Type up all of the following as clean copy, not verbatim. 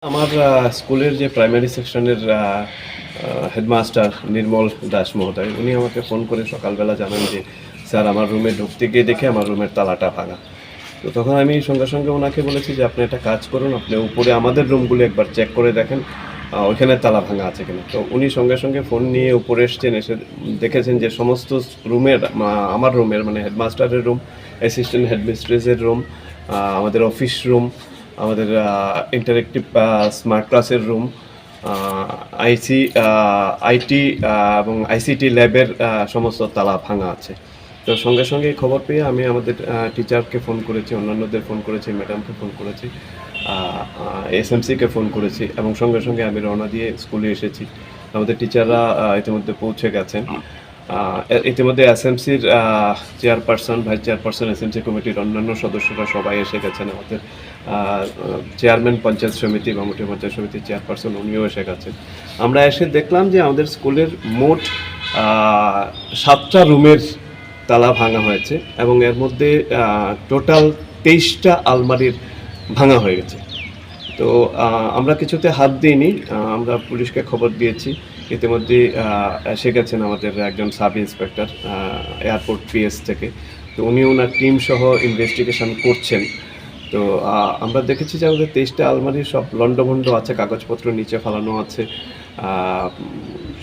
আমার স্কুলের যে প্রাইমারি সেকশনের হেডমাস্টার নির্মল দাস মহোদয় উনি আমাকে ফোন করে সকালবেলা জানান যে স্যার আমার রুমে ঢুকতে গিয়ে দেখে আমার রুমের তালাটা ভাঙা। তো তখন আমি সঙ্গে সঙ্গে ওনাকে বলেছি যে আপনি একটা কাজ করুন, আপনি উপরে আমাদের রুমগুলো একবার চেক করে দেখেন ওইখানে তালা ভাঙা আছে কিনা। তো উনি সঙ্গে সঙ্গে ফোন নিয়ে উপরে এসছেন, এসে দেখেছেন যে সমস্ত রুমের আমার রুমের মানে হেডমাস্টারের রুম, অ্যাসিস্ট্যান্ট হেডমিস্ট্রেসের রুম, আমাদের অফিস রুম, আমাদের ইন্টারেক্টিভ স্মার্ট ক্লাসের রুম, আইসি আইটি এবং আইসিটি ল্যাবের সমস্ত তালা ভাঙা আছে। তো সঙ্গে সঙ্গে খবর পেয়ে আমি আমাদের টিচারকে ফোন করেছি, অন্যান্যদের ফোন করেছি, ম্যাডামকে ফোন করেছি, এসএমসিকে ফোন করেছি এবং সঙ্গে সঙ্গে আমি রওনা দিয়ে স্কুলে এসেছি। আমাদের টিচাররা ইতিমধ্যে পৌঁছে গেছেন। ইতিমধ্যে এসএমসির চেয়ারপারসন, ভাইস চেয়ারপারসন, এসএমসি কমিটির অন্যান্য সদস্যরা সবাই এসে গেছেন। আমাদের চেয়ারম্যান পঞ্চায়েত সমিতি, বামুটি পঞ্চায়েত সমিতির চেয়ারপারসন উনিও এসে গেছেন। আমরা এসে দেখলাম যে আমাদের স্কুলের মোট 7টা রুমের তালা ভাঙা হয়েছে এবং এর মধ্যে টোটাল 23টা আলমারির ভাঙা হয়ে গেছে। তো আমরা কিছুতে হাত দিইনি, আমরা পুলিশকে খবর দিয়েছি। ইতিমধ্যে এসে গেছেন আমাদের একজন সাব ইন্সপেক্টর এয়ারপোর্ট পিএস থেকে। তো উনি ওনার টিম সহ ইনভেস্টিগেশন করছেন। তো আমরা দেখেছি যে আমাদের 23টা আলমারি সব লণ্ডভণ্ড আছে, কাগজপত্র নিচে ফেলানো আছে,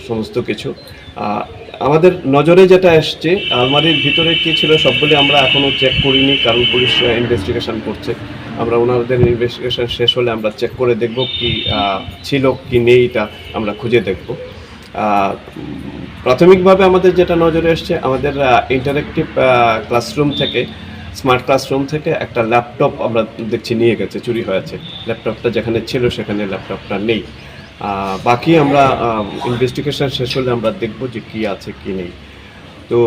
সমস্ত কিছু। আমাদের নজরে যেটা এসছে আলমারির ভিতরে কী ছিল সবগুলি আমরা এখনও চেক করিনি, কারণ পুলিশ ইনভেস্টিগেশন করছে। আমরা ওনাদের ইনভেস্টিগেশন শেষ হলে আমরা চেক করে দেখব কি ছিল কি নেই, এটা আমরা খুঁজে দেখব। প্রাথমিকভাবে আমাদের যেটা নজরে এসছে, আমাদের ইন্টারেক্টিভ ক্লাসরুম থেকে, স্মার্ট ক্লাসরুম থেকে একটা ল্যাপটপ আমরা দেখছি নিয়ে গেছে, চুরি হয়েছে। ল্যাপটপটা যেখানে ছিল সেখানে ল্যাপটপটা নেই। বাকি আমরা ইনভেস্টিগেশন শেষ হলে আমরা দেখব যে কী আছে কি নেই। তো